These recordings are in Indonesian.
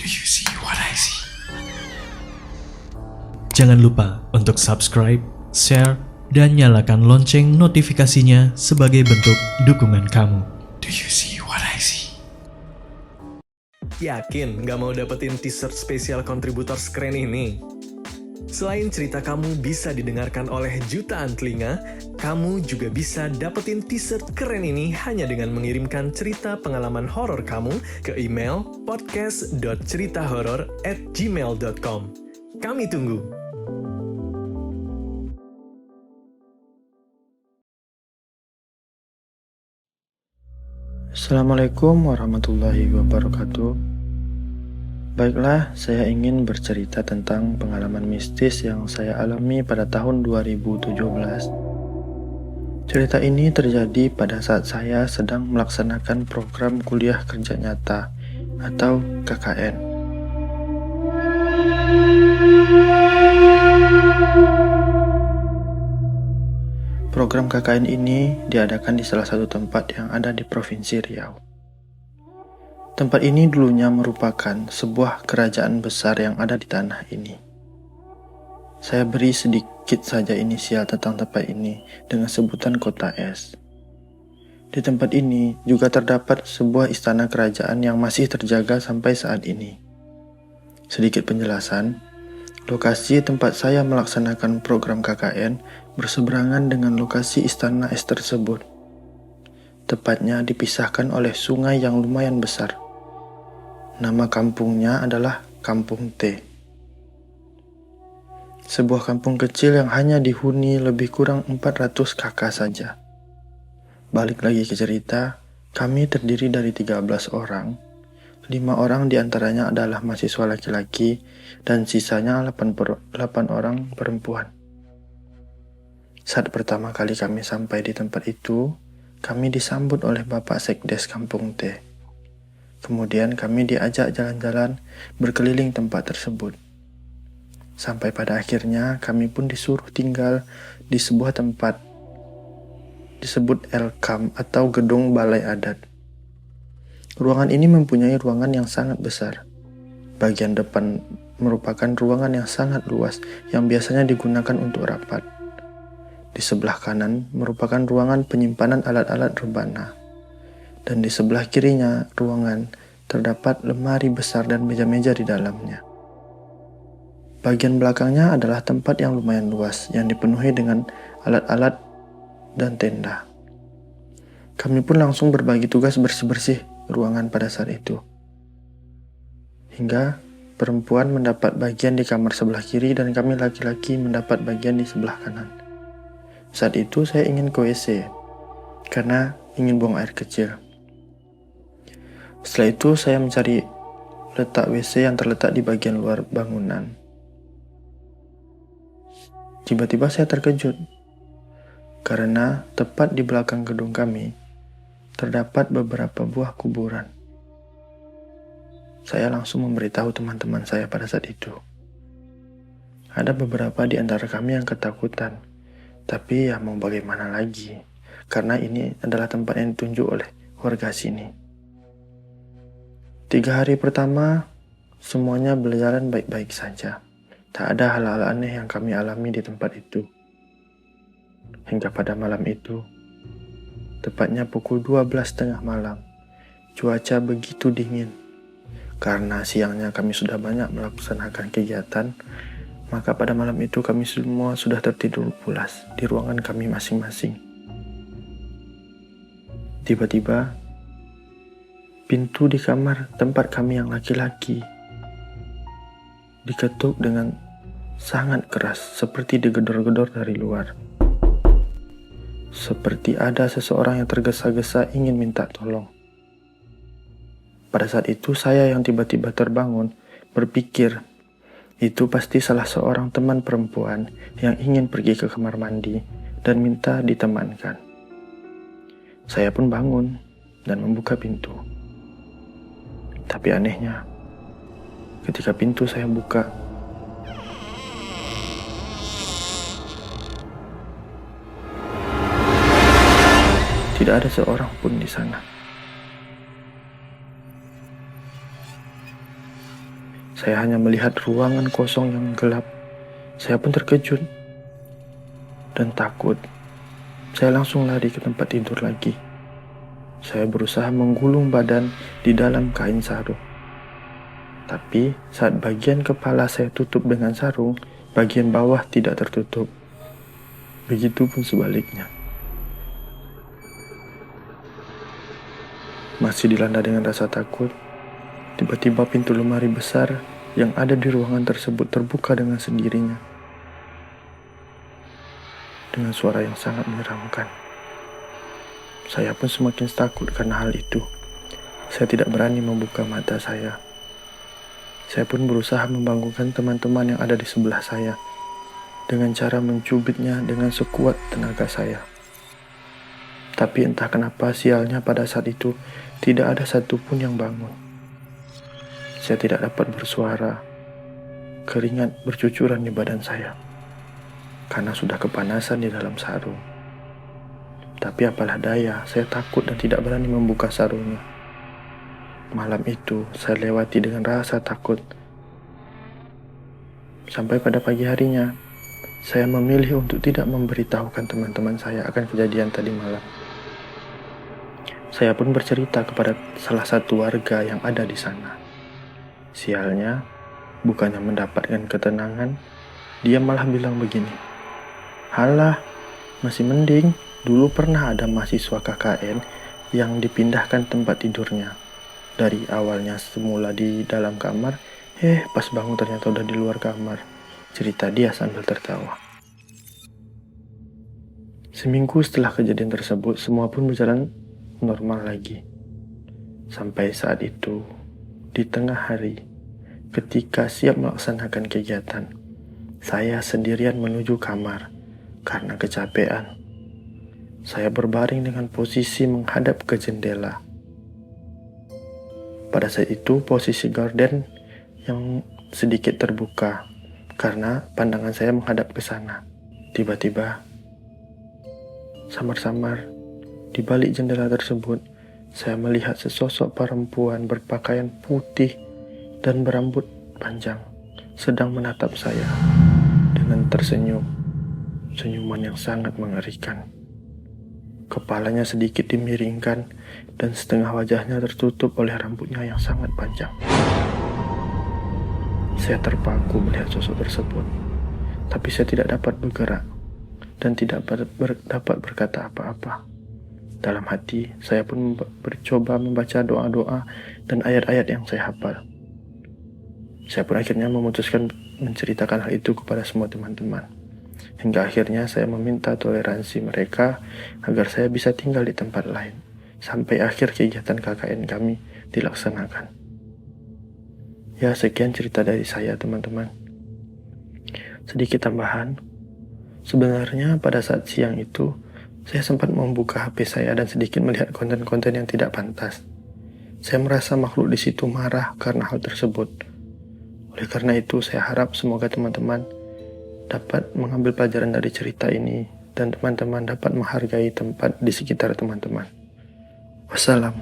Do you see what I see? Jangan lupa untuk subscribe, share, dan nyalakan lonceng notifikasinya sebagai bentuk dukungan kamu. Do you see what I see? Yakin nggak mau dapetin t-shirt spesial kontributor keren ini? Selain cerita kamu bisa didengarkan oleh jutaan telinga, kamu juga bisa dapetin t-shirt keren ini hanya dengan mengirimkan cerita pengalaman horor kamu ke email podcast.ceritahoror@gmail.com. Kami tunggu. Assalamualaikum warahmatullahi wabarakatuh. Baiklah, saya ingin bercerita tentang pengalaman mistis yang saya alami pada tahun 2017. Cerita ini terjadi pada saat saya sedang melaksanakan program kuliah kerja nyata atau KKN. Program KKN ini diadakan di salah satu tempat yang ada di Provinsi Riau. Tempat ini dulunya merupakan sebuah kerajaan besar yang ada di tanah ini. Saya beri sedikit saja inisial tentang tempat ini dengan sebutan Kota Es. Di tempat ini juga terdapat sebuah istana kerajaan yang masih terjaga sampai saat ini. Sedikit penjelasan, lokasi tempat saya melaksanakan program KKN berseberangan dengan lokasi istana es tersebut. Tepatnya dipisahkan oleh sungai yang lumayan besar. Nama kampungnya adalah Kampung T. Sebuah kampung kecil yang hanya dihuni lebih kurang 400 kakak saja. Balik lagi ke cerita, kami terdiri dari 13 orang. 5 orang diantaranya adalah mahasiswa laki-laki dan sisanya 8 orang perempuan. Saat pertama kali kami sampai di tempat itu, kami disambut oleh Bapak Sekdes Kampung T. Kemudian kami diajak jalan-jalan berkeliling tempat tersebut. Sampai pada akhirnya kami pun disuruh tinggal di sebuah tempat disebut Elkam atau Gedung Balai Adat. Ruangan ini mempunyai ruangan yang sangat besar. Bagian depan merupakan ruangan yang sangat luas yang biasanya digunakan untuk rapat. Di sebelah kanan merupakan ruangan penyimpanan alat-alat rebana. Dan di sebelah kirinya ruangan terdapat lemari besar dan meja-meja di dalamnya. Bagian belakangnya adalah tempat yang lumayan luas yang dipenuhi dengan alat-alat dan tenda. Kami pun langsung berbagi tugas bersih-bersih ruangan pada saat itu. Hingga perempuan mendapat bagian di kamar sebelah kiri dan kami laki-laki mendapat bagian di sebelah kanan. Saat itu saya ingin ke WC karena ingin buang air kecil. Setelah itu saya mencari letak WC yang terletak di bagian luar bangunan. Tiba-tiba saya terkejut karena tepat di belakang gedung kami terdapat beberapa buah kuburan. Saya langsung memberitahu teman-teman saya pada saat itu. Ada beberapa di antara kami yang ketakutan, tapi ya mau bagaimana lagi, karena ini adalah tempat yang ditunjuk oleh warga sini. 3 hari pertama, semuanya berjalan baik-baik saja. Tak ada hal-hal aneh yang kami alami di tempat itu. Hingga pada malam itu, tepatnya pukul 12.30 malam, cuaca begitu dingin. Karena siangnya kami sudah banyak melaksanakan kegiatan, maka pada malam itu kami semua sudah tertidur pulas di ruangan kami masing-masing. Tiba-tiba, pintu di kamar tempat kami yang laki-laki diketuk dengan sangat keras, seperti digedor-gedor dari luar. Seperti ada seseorang yang tergesa-gesa ingin minta tolong. Pada saat itu saya yang tiba-tiba terbangun berpikir itu pasti salah seorang teman perempuan yang ingin pergi ke kamar mandi dan minta ditemankan. Saya pun bangun dan membuka pintu. Tapi anehnya, ketika pintu saya buka, tidak ada seorang pun di sana. Saya hanya melihat ruangan kosong yang gelap. Saya pun terkejut dan takut. Saya langsung lari ke tempat tidur lagi. Saya berusaha menggulung badan di dalam kain sarung. Tapi saat bagian kepala saya tutup dengan sarung, bagian bawah tidak tertutup. Begitupun sebaliknya. Masih dilanda dengan rasa takut, tiba-tiba pintu lemari besar yang ada di ruangan tersebut terbuka dengan sendirinya. Dengan suara yang sangat menyeramkan. Saya pun semakin takut karena hal itu. Saya tidak berani membuka mata saya. Saya pun berusaha membangunkan teman-teman yang ada di sebelah saya dengan cara mencubitnya dengan sekuat tenaga saya. Tapi entah kenapa sialnya pada saat itu tidak ada satupun yang bangun. Saya tidak dapat bersuara. Keringat bercucuran di badan saya karena sudah kepanasan di dalam sarung. Tapi apalah daya, saya takut dan tidak berani membuka sarungnya. Malam itu saya lewati dengan rasa takut. Sampai pada pagi harinya, saya memilih untuk tidak memberitahukan teman-teman saya akan kejadian tadi malam. Saya pun bercerita kepada salah satu warga yang ada di sana. Sialnya, bukannya mendapatkan ketenangan, dia malah bilang begini, "Halah, masih mending, dulu pernah ada mahasiswa KKN yang dipindahkan tempat tidurnya. Dari awalnya semula di dalam kamar, pas bangun ternyata udah di luar kamar," cerita dia sambil tertawa. Seminggu setelah kejadian tersebut, semua pun berjalan normal lagi. Sampai saat itu, di tengah hari, ketika siap melaksanakan kegiatan, saya sendirian menuju kamar karena kecapean. Saya berbaring dengan posisi menghadap ke jendela. Pada saat itu, posisi gorden yang sedikit terbuka karena pandangan saya menghadap ke sana. Tiba-tiba, samar-samar, di balik jendela tersebut, saya melihat sesosok perempuan berpakaian putih dan berambut panjang sedang menatap saya dengan tersenyum, senyuman yang sangat mengerikan. Kepalanya sedikit dimiringkan dan setengah wajahnya tertutup oleh rambutnya yang sangat panjang. Saya terpaku melihat sosok tersebut, tapi saya tidak dapat bergerak dan tidak dapat berkata apa-apa. Dalam hati, saya pun mencoba membaca doa-doa dan ayat-ayat yang saya hafal. Saya pun akhirnya memutuskan menceritakan hal itu kepada semua teman-teman. Hingga akhirnya saya meminta toleransi mereka agar saya bisa tinggal di tempat lain sampai akhir kegiatan KKN kami dilaksanakan. Ya, sekian cerita dari saya, teman-teman. Sedikit tambahan, sebenarnya pada saat siang itu saya sempat membuka HP saya dan sedikit melihat konten-konten yang tidak pantas. Saya merasa makhluk di situ marah karena hal tersebut. Oleh karena itu, saya harap semoga teman-teman dapat mengambil pelajaran dari cerita ini dan teman-teman dapat menghargai tempat di sekitar teman-teman. Wassalam.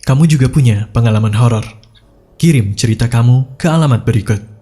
kamu juga punya pengalaman horor? Kirim cerita kamu ke alamat berikut.